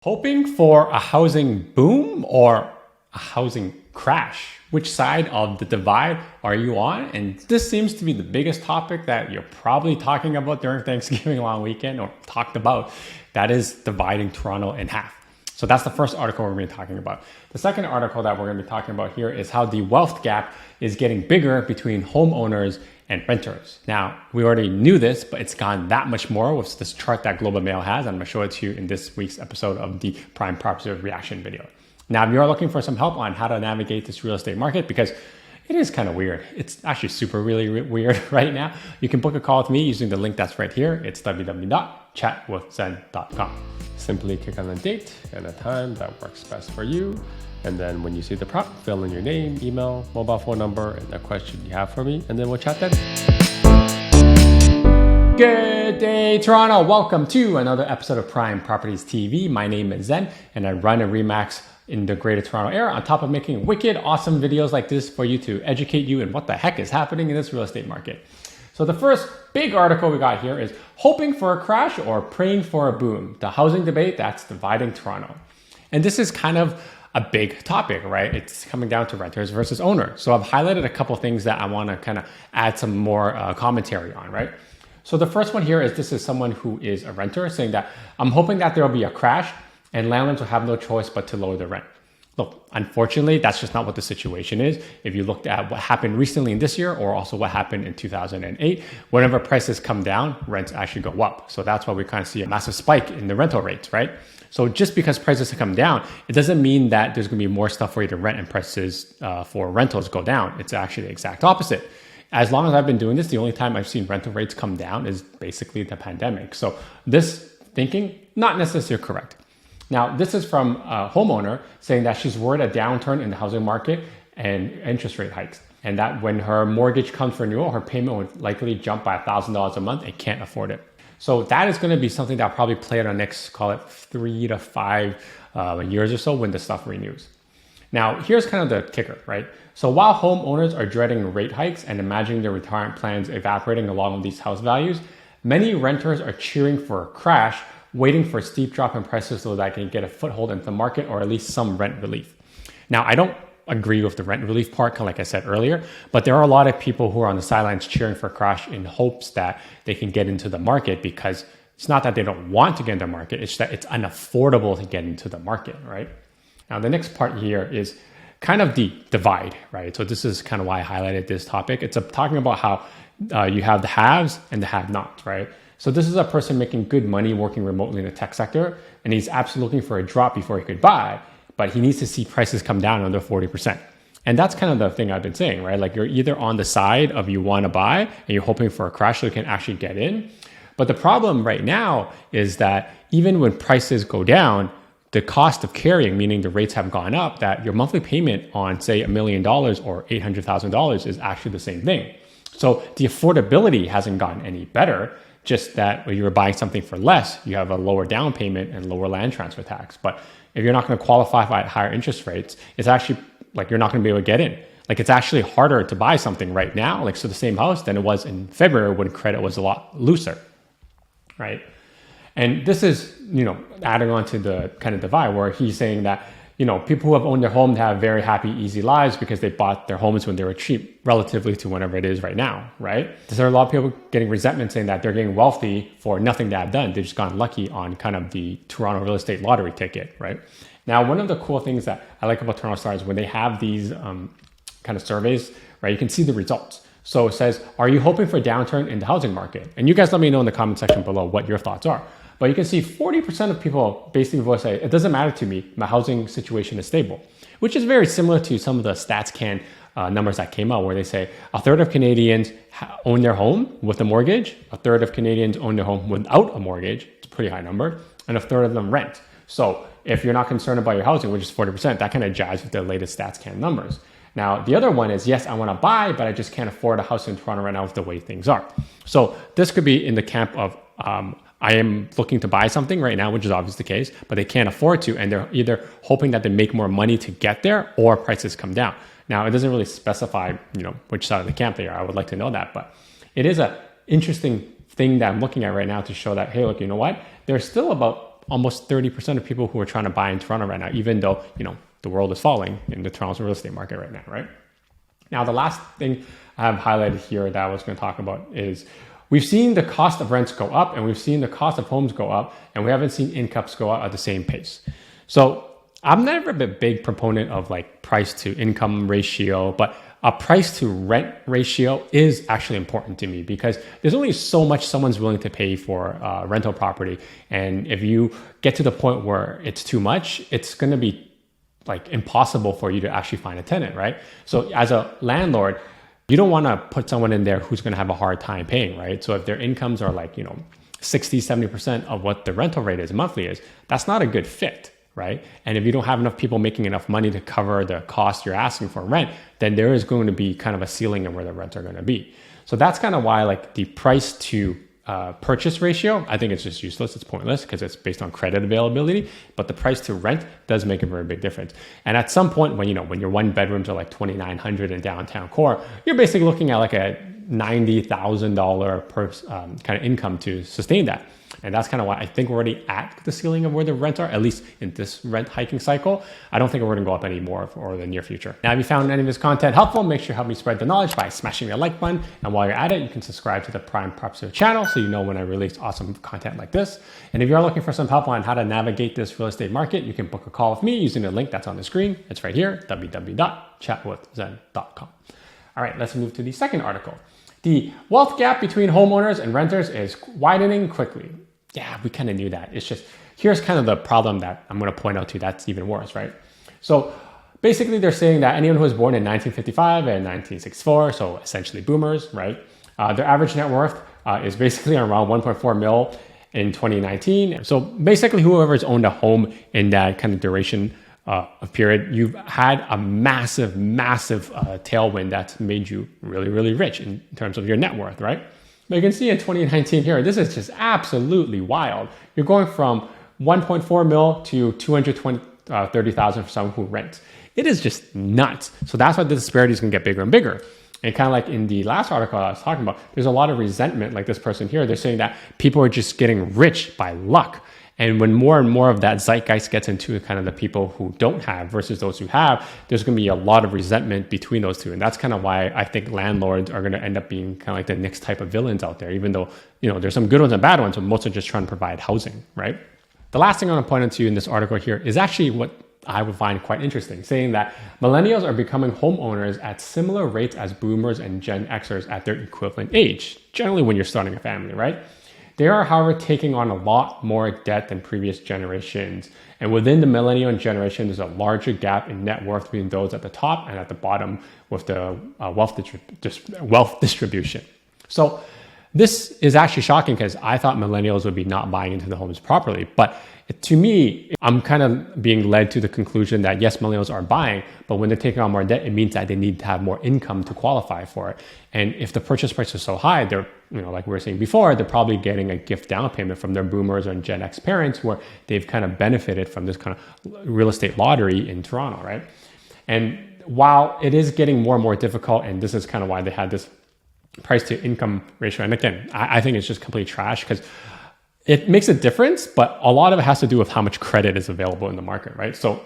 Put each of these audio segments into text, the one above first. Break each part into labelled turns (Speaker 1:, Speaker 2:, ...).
Speaker 1: Hoping for a housing boom or a housing crash? Which side of the divide are you on? And this seems to be the biggest topic that you're probably talking about during Thanksgiving long weekend or talked about. That is dividing Toronto in half. So that's the first article we're going to be talking about. The second article that we're going to be talking about here is how the wealth gap is getting bigger between homeowners and renters. Now, we already knew this, but it's gone that much more with this chart that Global Mail has. I'm going to show it to you in this week's episode of the Prime Property Reaction video. Now, if you're looking for some help on how to navigate this real estate market, because it is kind of weird. It's actually really weird right now. You can book a call with me using the link that's right here. It's www.chatwithzen.com. Simply click on the date and a time that works best for you. And then when you see the prompt, fill in your name, email, mobile phone number, and the question you have for me, and then we'll chat then. Good day, Toronto. Welcome to another episode of Prime Properties TV. My name is Zhen, and I run a RE/MAX in the Greater Toronto area on top of making wicked awesome videos like this for you to educate you in what the heck is happening in this real estate market. So the first big article we got here is hoping for a crash or praying for a boom, the housing debate that's dividing Toronto. And this is kind of a big topic, right? It's coming down to renters versus owners. So I've highlighted a couple things that I want to kind of add some more commentary on, right? So the first one here is this is someone who is a renter saying that I'm hoping that there will be a crash and landlords will have no choice but to lower the rent. Look, unfortunately, that's just not what the situation is. If you looked at what happened recently in this year or also what happened in 2008, whenever prices come down, rents actually go up. So that's why we kind of see a massive spike in the rental rates, right? So just because prices have come down, it doesn't mean that there's going to be more stuff for you to rent and prices for rentals go down. It's actually the exact opposite. As long as I've been doing this, the only time I've seen rental rates come down is basically the pandemic. So this thinking, not necessarily correct. Now, this is from a homeowner saying that she's worried a downturn in the housing market and interest rate hikes. And that when her mortgage comes for renewal, her payment would likely jump by $1,000 a month and can't afford it. So that is going to be something that will probably play out on next, call it 3 to 5 years or so when the stuff renews. Now, here's kind of the kicker, right? So while homeowners are dreading rate hikes and imagining their retirement plans evaporating along with these house values, many renters are cheering for a crash, waiting for a steep drop in prices so that they can get a foothold into the market or at least some rent relief. Now, I don't agree with the rent relief part, kind of like I said earlier, but there are a lot of people who are on the sidelines cheering for a crash in hopes that they can get into the market because it's not that they don't want to get into the market, it's that it's unaffordable to get into the market, right? Now, the next part here is kind of the divide, right? So this is kind of why I highlighted this topic. It's talking about how you have the haves and the have-nots, right? So this is a person making good money working remotely in the tech sector, and he's absolutely looking for a drop before he could buy, but he needs to see prices come down under 40%. And that's kind of the thing I've been saying, right? Like you're either on the side of you want to buy and you're hoping for a crash so you can actually get in. But the problem right now is that even when prices go down, the cost of carrying, meaning the rates have gone up, that your monthly payment on say $1 million or $800,000 is actually the same thing. So the affordability hasn't gotten any better. Just that when you're buying something for less, you have a lower down payment and lower land transfer tax. But if you're not going to qualify for higher interest rates, it's actually like you're not going to be able to get in. Like it's actually harder to buy something right now, like so the same house than it was in February when credit was a lot looser, right? And this is, adding on to the kind of divide where he's saying that, people who have owned their home have very happy, easy lives because they bought their homes when they were cheap relatively to whenever it is right now, right? There are a lot of people getting resentment saying that they're getting wealthy for nothing they have done. They've just gotten lucky on kind of the Toronto real estate lottery ticket, right? Now, one of the cool things that I like about Toronto Star is when they have these kind of surveys, right? You can see the results. So it says, are you hoping for a downturn in the housing market? And you guys let me know in the comment section below what your thoughts are. But you can see 40% of people basically say, it doesn't matter to me, my housing situation is stable, which is very similar to some of the StatsCan numbers that came out where they say a third of Canadians own their home with a mortgage, a third of Canadians own their home without a mortgage, it's a pretty high number, and a third of them rent. So if you're not concerned about your housing, which is 40%, that kind of jives with the latest StatsCan numbers. Now, the other one is, yes, I want to buy, but I just can't afford a house in Toronto right now with the way things are. So this could be in the camp of, I am looking to buy something right now, which is obviously the case, but they can't afford to, and they're either hoping that they make more money to get there or prices come down. Now, it doesn't really specify, which side of the camp they are. I would like to know that, but it is an interesting thing that I'm looking at right now to show that, hey, look, you know what? There's still about almost 30% of people who are trying to buy in Toronto right now, even though, the world is falling in the Toronto real estate market right now, right? Now, the last thing I have highlighted here that I was going to talk about is we've seen the cost of rents go up and we've seen the cost of homes go up, and we haven't seen incomes go up at the same pace. So I'm never been a big proponent of like price to income ratio, but a price to rent ratio is actually important to me because there's only so much someone's willing to pay for rental property. And if you get to the point where it's too much, it's going to be like impossible for you to actually find a tenant, right? So as a landlord, you don't want to put someone in there who's going to have a hard time paying, right? So if their incomes are like, 60, 70% of what the rental rate is monthly is, that's not a good fit, right? And if you don't have enough people making enough money to cover the cost you're asking for rent, then there is going to be kind of a ceiling on where the rents are going to be. So that's kind of why like the price to purchase ratio, I think it's just useless. It's pointless because it's based on credit availability, but the price to rent does make a very big difference. And at some point when, when your one bedrooms are like $2,900 in downtown core, you're basically looking at like a $90,000 per kind of income to sustain that. And that's kind of why I think we're already at the ceiling of where the rents are, at least in this rent hiking cycle. I don't think we're going to go up any more for the near future. Now, if you found any of this content helpful, make sure you help me spread the knowledge by smashing the like button. And while you're at it, you can subscribe to the Prime Property channel so you know when I release awesome content like this. And if you're looking for some help on how to navigate this real estate market, you can book a call with me using the link that's on the screen. It's right here, www.chatwithzen.com. All right, let's move to the second article. The wealth gap between homeowners and renters is widening quickly. Yeah, we kind of knew that. It's just, here's kind of the problem that I'm going to point out to that's even worse, right? So basically they're saying that anyone who was born in 1955 and 1964, so essentially boomers, right? Their average net worth is basically around 1.4 mil in 2019. So basically whoever's owned a home in that kind of duration of period, you've had a massive tailwind that's made you really, really rich in terms of your net worth, right? But you can see in 2019 here, this is just absolutely wild. You're going from 1.4 mil to 230,000 for someone who rents. It is just nuts. So that's why the disparity is going to get bigger and bigger. And kind of like in the last article I was talking about, there's a lot of resentment, like this person here. They're saying that people are just getting rich by luck. And when more and more of that zeitgeist gets into kind of the people who don't have versus those who have, there's going to be a lot of resentment between those two. And that's kind of why I think landlords are going to end up being kind of like the next type of villains out there, even though, there's some good ones and bad ones, but most are just trying to provide housing, right? The last thing I want to point out to you in this article here is actually what I would find quite interesting, saying that millennials are becoming homeowners at similar rates as boomers and Gen Xers at their equivalent age, generally when you're starting a family, right? They are, however, taking on a lot more debt than previous generations. And within the millennial generation, there's a larger gap in net worth between those at the top and at the bottom with the wealth distribution. So this is actually shocking because I thought millennials would be not buying into the homes properly. But to me, I'm kind of being led to the conclusion that yes, millennials are buying, but when they're taking on more debt, it means that they need to have more income to qualify for it. And if the purchase price is so high, they're, like we were saying before, they're probably getting a gift down payment from their boomers or Gen X parents where they've kind of benefited from this kind of real estate lottery in Toronto, right? And while it is getting more and more difficult, and this is kind of why they had this price to income ratio. And again, I think it's just complete trash because it makes a difference, but a lot of it has to do with how much credit is available in the market, right? So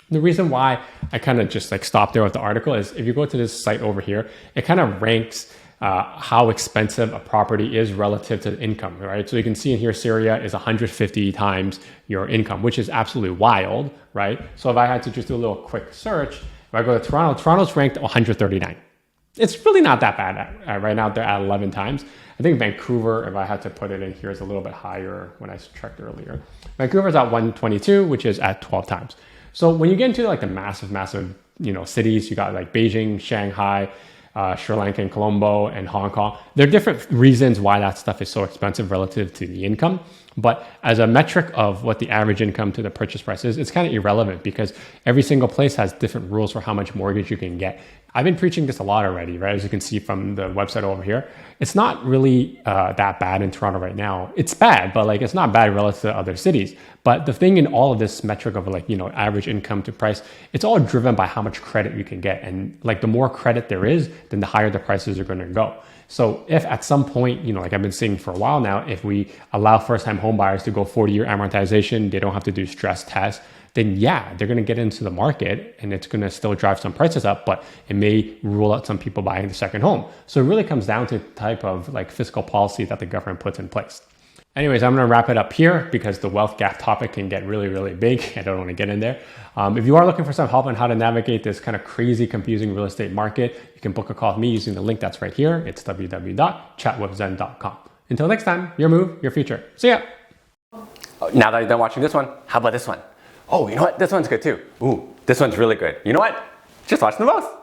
Speaker 1: the reason why I kind of just like stopped there with the article is if you go to this site over here, it kind of ranks how expensive a property is relative to income, right? So you can see in here, Syria is 150 times your income, which is absolutely wild, right? So if I had to just do a little quick search, if I go to Toronto, Toronto's ranked 139. It's really not that bad. Right now, they're at 11 times. I think Vancouver, if I had to put it in here, is a little bit higher when I checked earlier. Vancouver's at 122, which is at 12 times. So when you get into like the massive, cities, you got like Beijing, Shanghai, Sri Lanka, and Colombo, and Hong Kong. There are different reasons why that stuff is so expensive relative to the income. But as a metric of what the average income to the purchase price is, it's kind of irrelevant because every single place has different rules for how much mortgage you can get. I've been preaching this a lot already, right? As you can see from the website over here, it's not really that bad in Toronto right now. It's bad, but like it's not bad relative to other cities. But the thing in all of this metric of like, average income to price, it's all driven by how much credit you can get. And like the more credit there is, then the higher the prices are going to go. So if at some point, like I've been seeing for a while now, if we allow first-time home buyers to go 40-year amortization, they don't have to do stress tests, then yeah, they're going to get into the market and it's going to still drive some prices up, but it may rule out some people buying the second home. So it really comes down to the type of like fiscal policy that the government puts in place. Anyways, I'm going to wrap it up here because the wealth gap topic can get really, really big. I don't want to get in there. If you are looking for some help on how to navigate this kind of crazy, confusing real estate market, you can book a call with me using the link that's right here. It's www.chatwithzen.com. Until next time, your move, your future. See ya.
Speaker 2: Now that you're done watching this one, how about this one? Oh, you know what? This one's good too. Ooh, this one's really good. You know what? Just watch them both.